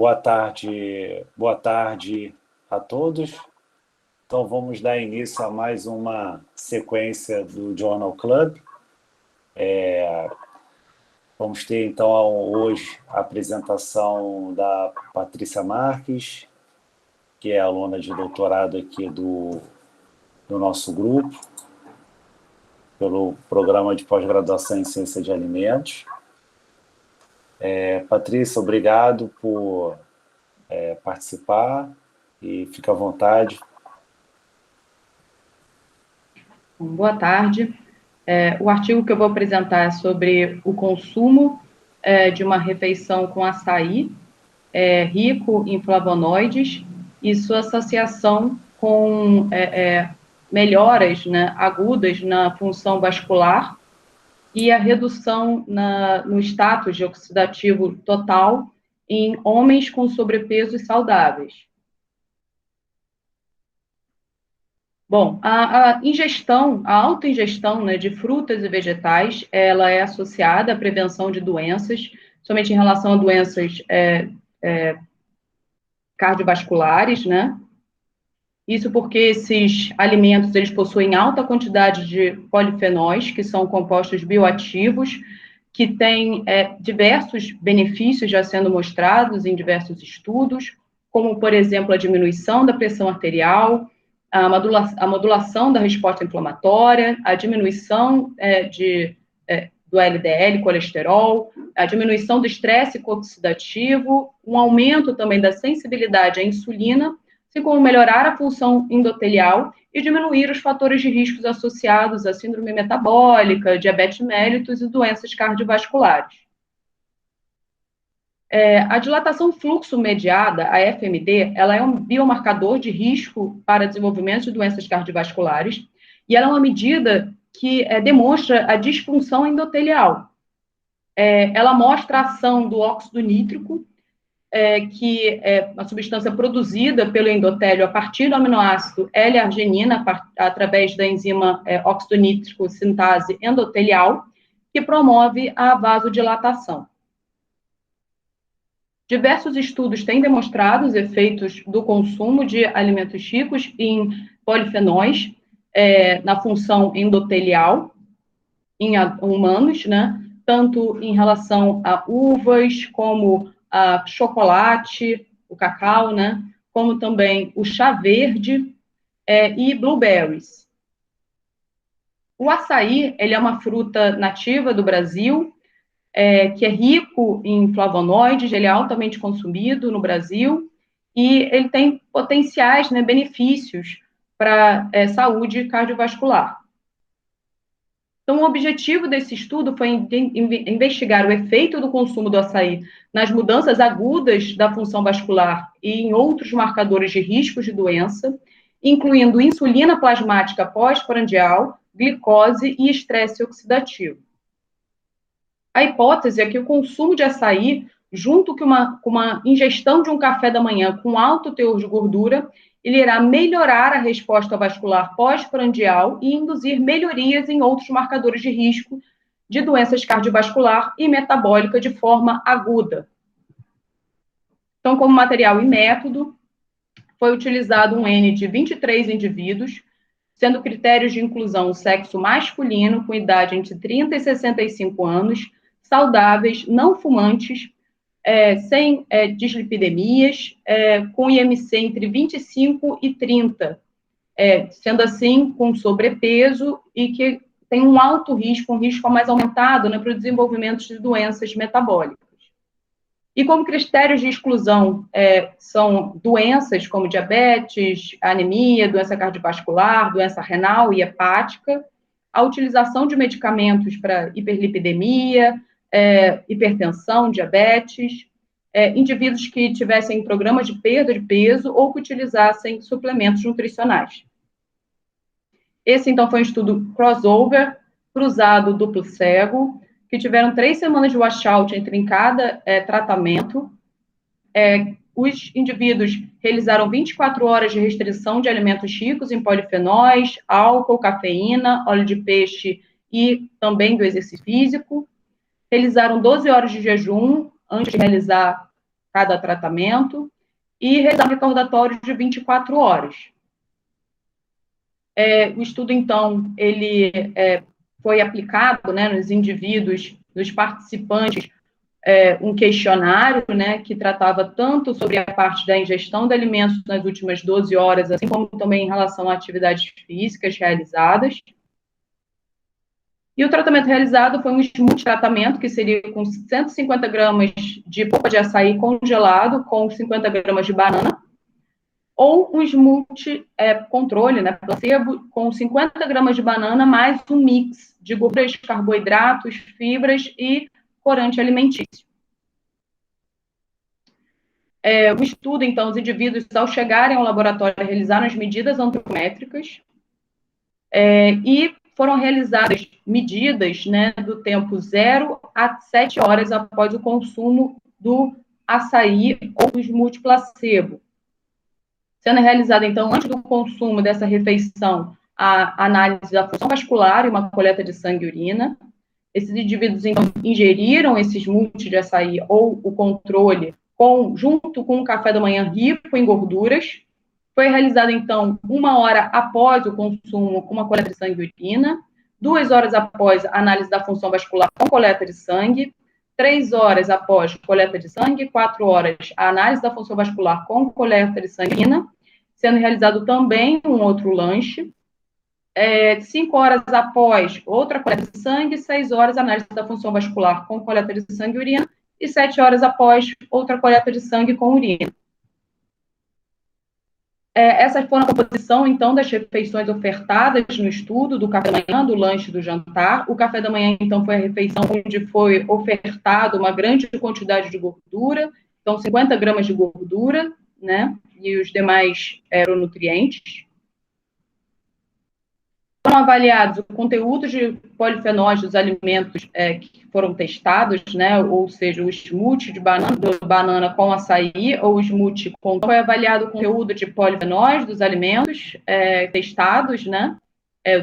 boa tarde a todos. Então, vamos dar início a mais uma sequência do Journal Club. Vamos ter, então, hoje a apresentação da Patrícia Marques, que é aluna de doutorado aqui do nosso grupo, pelo Programa de Pós-Graduação em Ciência de Alimentos. Patrícia, obrigado por participar e fica à vontade. Boa tarde. O artigo que eu vou apresentar é sobre o consumo de uma refeição com açaí, rico em flavonoides, e sua associação com melhoras, né, agudas na função vascular e a redução no status de oxidativo total em homens com sobrepeso e saudáveis. Bom, a alta ingestão, né, de frutas e vegetais, ela é associada à prevenção de doenças, somente em relação a doenças cardiovasculares, né? Isso porque esses alimentos, eles possuem alta quantidade de polifenóis, que são compostos bioativos, que têm diversos benefícios já sendo mostrados em diversos estudos, como, por exemplo, a diminuição da pressão arterial, a modulação da resposta inflamatória, a diminuição do LDL, colesterol, a diminuição do estresse oxidativo, um aumento também da sensibilidade à insulina, assim como melhorar a função endotelial e diminuir os fatores de riscos associados à síndrome metabólica, diabetes mellitus e doenças cardiovasculares. A dilatação fluxo mediada, a FMD, ela é um biomarcador de risco para desenvolvimento de doenças cardiovasculares e ela é uma medida que demonstra a disfunção endotelial. Ela mostra a ação do óxido nítrico, que é uma substância produzida pelo endotélio a partir do aminoácido L-arginina, através da enzima óxido nítrico sintase endotelial, que promove a vasodilatação. Diversos estudos têm demonstrado os efeitos do consumo de alimentos ricos em polifenóis na função endotelial em humanos, né? Tanto em relação a uvas, como a chocolate, o cacau, né? Como também o chá verde e blueberries. O açaí, ele é uma fruta nativa do Brasil, que é rico em flavonoides, ele é altamente consumido no Brasil, e ele tem potenciais, né, benefícios para a saúde cardiovascular. Então, o objetivo desse estudo foi investigar o efeito do consumo do açaí nas mudanças agudas da função vascular e em outros marcadores de riscos de doença, incluindo insulina plasmática pós-prandial, glicose e estresse oxidativo. A hipótese é que o consumo de açaí, junto com uma ingestão de um café da manhã com alto teor de gordura, ele irá melhorar a resposta vascular pós-prandial e induzir melhorias em outros marcadores de risco de doenças cardiovascular e metabólica de forma aguda. Então, como material e método, foi utilizado um N de 23 indivíduos, sendo critérios de inclusão o sexo masculino com idade entre 30 e 65 anos, saudáveis, não fumantes, sem dislipidemias, com IMC entre 25 e 30, sendo assim com sobrepeso e que tem um alto risco, um risco mais aumentado, né, para o desenvolvimento de doenças metabólicas. E como critérios de exclusão são doenças como diabetes, anemia, doença cardiovascular, doença renal e hepática, a utilização de medicamentos para hiperlipidemia, hipertensão, diabetes, indivíduos que tivessem programas de perda de peso ou que utilizassem suplementos nutricionais. Esse, então, foi um estudo crossover, cruzado duplo cego, que tiveram 3 semanas de washout entre cada tratamento. Os indivíduos realizaram 24 horas de restrição de alimentos ricos em polifenóis, álcool, cafeína, óleo de peixe e também do exercício físico. Realizaram 12 horas de jejum antes de realizar cada tratamento, e realizar um recordatório de 24 horas. O estudo, então, ele foi aplicado, né, nos indivíduos, nos participantes, um questionário, né, que tratava tanto sobre a parte da ingestão de alimentos nas últimas 12 horas, assim como também em relação a atividades físicas realizadas. E o tratamento realizado foi um multitratamento, que seria com 150 gramas de polpa de açaí congelado com 50 gramas de banana, ou um multi-controle, né, placebo, com 50 gramas de banana, mais um mix de gorduras, carboidratos, fibras e corante alimentício. O estudo, então, os indivíduos, ao chegarem ao laboratório, realizaram as medidas antropométricas e foram realizadas medidas, né, do tempo 0 a 7 horas após o consumo do açaí ou do multiplacebo. Sendo realizada, então, antes do consumo dessa refeição, a análise da função vascular e uma coleta de sangue e urina. Esses indivíduos, então, ingeriram esses multi de açaí ou o controle junto com o café da manhã rico em gorduras. Foi realizada, então, 1 hora após o consumo com uma coleta de sangue e urina, 2 horas após a análise da função vascular com coleta de sangue, 3 horas após coleta de sangue, 4 horas a análise da função vascular com coleta de sangue e urina, sendo realizado também um outro lanche, 5 horas após outra coleta de sangue, 6 horas análise da função vascular com coleta de sangue e urina, e 7 horas após outra coleta de sangue com urina. Essas foram a composição, então, das refeições ofertadas no estudo, do café da manhã, do lanche e do jantar. O café da manhã, então, foi a refeição onde foi ofertado uma grande quantidade de gordura, então, 50 gramas de gordura, né, e os demais nutrientes. Foram avaliados o conteúdo de polifenóis dos alimentos que foram testados, né, ou seja, o smoothie de banana com açaí, ou o smoothie com... Foi avaliado o conteúdo de polifenóis dos alimentos testados, né,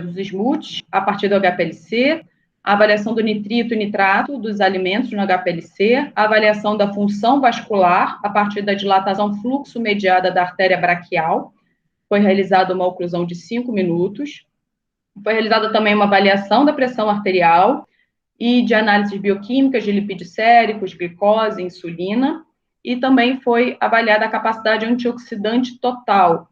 dos smoothies, a partir do HPLC, a avaliação do nitrito e nitrato dos alimentos no HPLC, a avaliação da função vascular, a partir da dilatação fluxo mediada da artéria braquial. Foi realizada uma oclusão de 5 minutos. Foi realizada também uma avaliação da pressão arterial e de análises bioquímicas de lipídios séricos, glicose, insulina, e também foi avaliada a capacidade antioxidante total,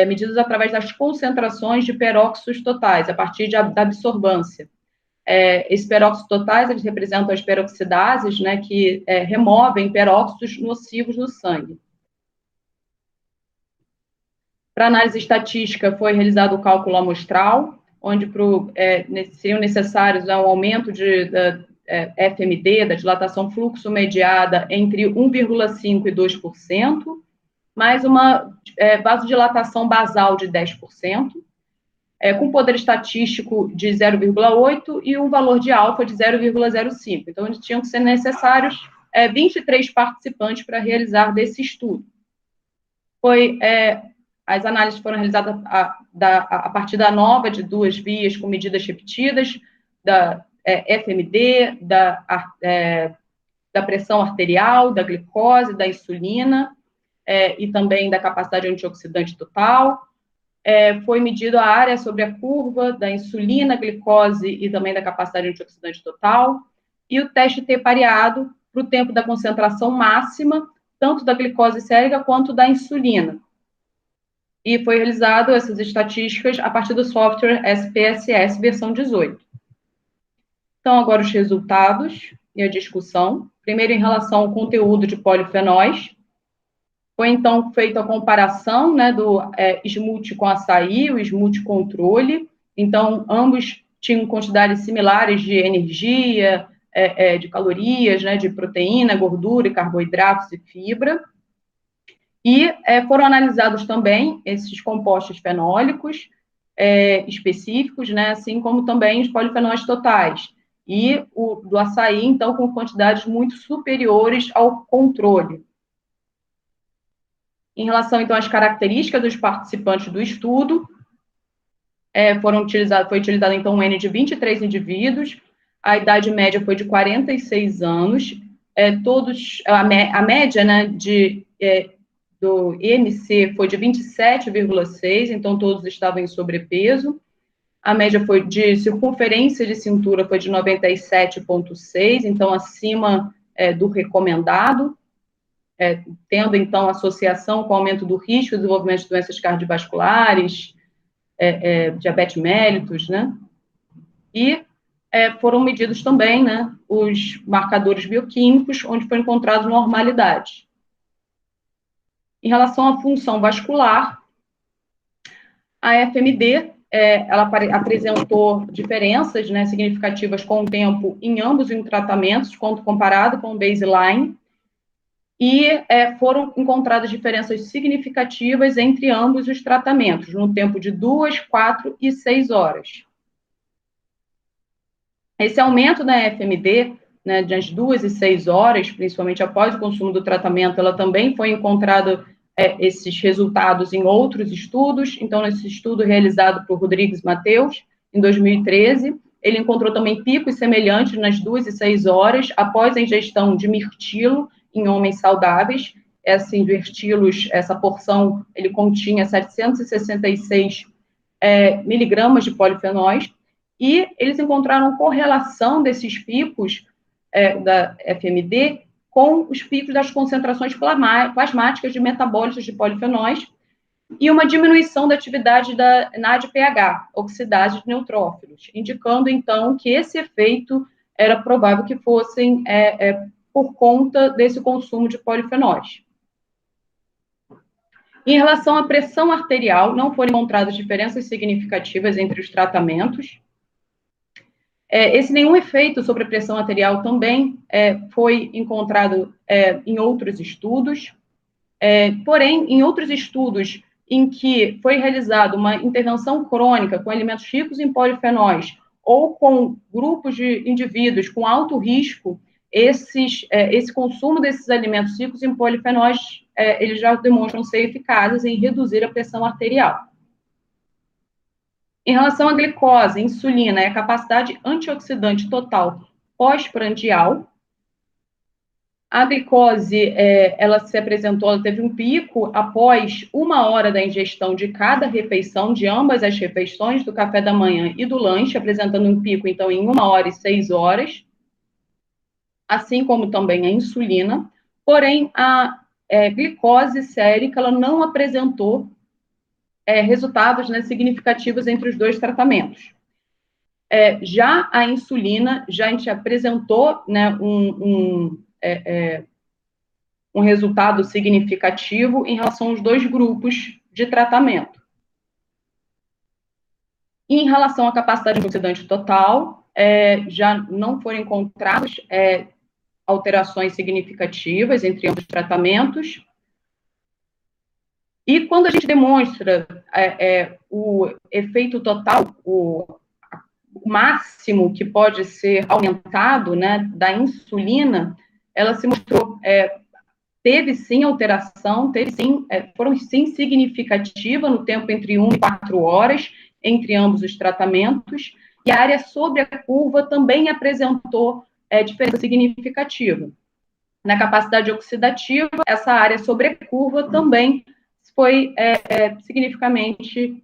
medidas através das concentrações de peróxidos totais, a partir da absorvância. Esses peróxidos totais, eles representam as peroxidases, né, que removem peróxidos nocivos no sangue. Para análise estatística, foi realizado o cálculo amostral, onde seriam necessários um aumento da FMD, da dilatação fluxo mediada, entre 1,5% e 2%, mais uma vasodilatação basal de 10%, com poder estatístico de 0,8 e um valor de alfa de 0,05. Então, tinham que ser necessários 23 participantes para realizar desse estudo. As análises foram realizadas a partir da nova de 2 vias com medidas repetidas, da FMD, da pressão arterial, da glicose, da insulina, e também da capacidade antioxidante total. Foi medido a área sobre a curva da insulina, glicose e também da capacidade antioxidante total. E o teste T pareado para o tempo da concentração máxima, tanto da glicose sérica quanto da insulina. E foi realizado essas estatísticas a partir do software SPSS versão 18. Então, agora os resultados e a discussão. Primeiro, em relação ao conteúdo de polifenóis. Foi, então, feita a comparação, né, do smoothie com açaí, o smoothie controle. Então, ambos tinham quantidades similares de energia, de calorias, né, de proteína, gordura, carboidratos e fibra. E foram analisados também esses compostos fenólicos específicos, né, assim como também os polifenóis totais. E o do açaí, então, com quantidades muito superiores ao controle. Em relação, então, às características dos participantes do estudo, foi utilizado, então, um N de 23 indivíduos, a idade média foi de 46 anos, a média, né, do IMC foi de 27,6, então todos estavam em sobrepeso. A média foi de circunferência de cintura foi de 97,6, então acima do recomendado, tendo então associação com o aumento do risco de desenvolvimento de doenças cardiovasculares, diabetes mellitus, né? E foram medidos também, né, os marcadores bioquímicos, onde foi encontrado normalidade. Em relação à função vascular, a FMD, ela apresentou diferenças, né, significativas com o tempo em ambos os tratamentos, quando comparado com o baseline, e foram encontradas diferenças significativas entre ambos os tratamentos, no tempo de 2, 4 e 6 horas. Esse aumento da FMD, né, das 2 e 6 horas, principalmente após o consumo do tratamento, ela também foi encontrado esses resultados em outros estudos. Então, nesse estudo realizado por Rodrigues Mateus, em 2013, ele encontrou também picos semelhantes nas 2 e 6 horas após a ingestão de mirtilo em homens saudáveis. Esses mirtilos, essa porção, ele continha 766 miligramas de polifenóis, e eles encontraram correlação desses picos da FMD com os picos das concentrações plasmáticas de metabólitos de polifenóis e uma diminuição da atividade da NADPH, oxidase de neutrófilos, indicando, então, que esse efeito era provável que fossem por conta desse consumo de polifenóis. Em relação à pressão arterial, não foram encontradas diferenças significativas entre os tratamentos. Esse nenhum efeito sobre a pressão arterial também foi encontrado em outros estudos, porém, em outros estudos em que foi realizada uma intervenção crônica com alimentos ricos em polifenóis ou com grupos de indivíduos com alto risco, esse consumo desses alimentos ricos em polifenóis, eles já demonstram ser eficazes em reduzir a pressão arterial. Em relação à glicose, insulina e a capacidade antioxidante total pós-prandial, a glicose, ela se apresentou, ela teve um pico após 1 hora da ingestão de cada refeição, de ambas as refeições, do café da manhã e do lanche, apresentando um pico, então, em 1 hora e 6 horas, assim como também a insulina. Porém, a glicose sérica, ela não apresentou resultados, né, significativos entre os dois tratamentos. Já a insulina, já a gente apresentou, né, um resultado significativo em relação aos dois grupos de tratamento. Em relação à capacidade antioxidante total, já não foram encontradas alterações significativas entre ambos os tratamentos. E quando a gente demonstra o efeito total, o máximo que pode ser aumentado, né, da insulina, ela se mostrou, teve sim alteração, foram sim significativa no tempo entre 1 e 4 horas, entre ambos os tratamentos, e a área sobre a curva também apresentou diferença significativa. Na capacidade oxidativa, essa área sobre a curva também foi significativamente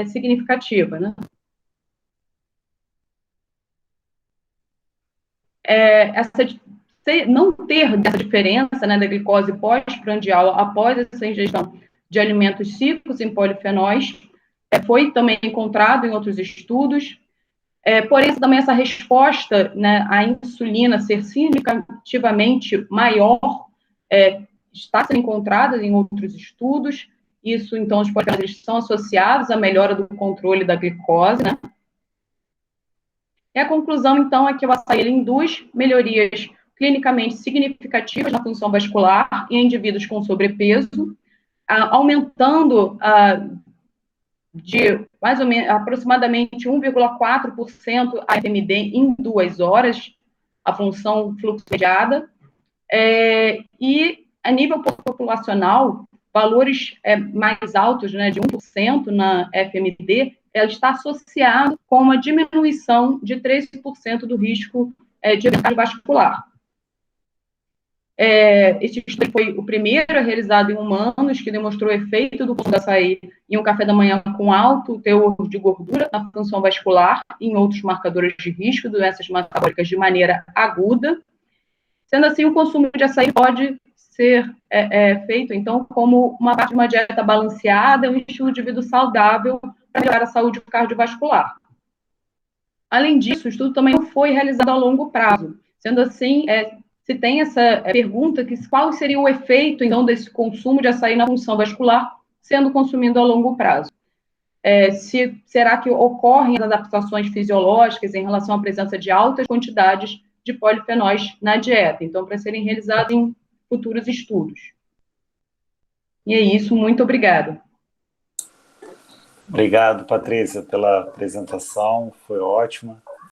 significativa, né? Não ter essa diferença, né, da glicose pós-prandial após essa ingestão de alimentos ricos em polifenóis foi também encontrado em outros estudos. Porém, também essa resposta, né, à insulina ser significativamente maior está sendo encontrada em outros estudos. Isso, então, os polifenóis são associados à melhora do controle da glicose, né? E a conclusão, então, é que o açaí induz melhorias clinicamente significativas na função vascular em indivíduos com sobrepeso, aumentando de mais ou menos aproximadamente 1,4% a FMD em 2 horas, a função fluxo mediada, e a nível populacional, valores mais altos, né, de 1% na FMD, ela está associado com uma diminuição de 13% do risco de cardiovascular. Este estudo foi o primeiro realizado em humanos, que demonstrou o efeito do consumo de açaí em um café da manhã com alto teor de gordura na função vascular e em outros marcadores de risco de doenças metabólicas de maneira aguda. Sendo assim, o consumo de açaí pode ser feito, então, como uma parte de uma dieta balanceada, um estilo de vida saudável para melhorar a saúde cardiovascular. Além disso, o estudo também não foi realizado a longo prazo. Sendo assim, se tem essa pergunta, qual seria o efeito, então, desse consumo de açaí na função vascular sendo consumido a longo prazo? Será que ocorrem as adaptações fisiológicas em relação à presença de altas quantidades de polifenóis na dieta? Então, para serem realizados em futuros estudos. E é isso, muito obrigada. Obrigado, Patrícia, pela apresentação, foi ótima.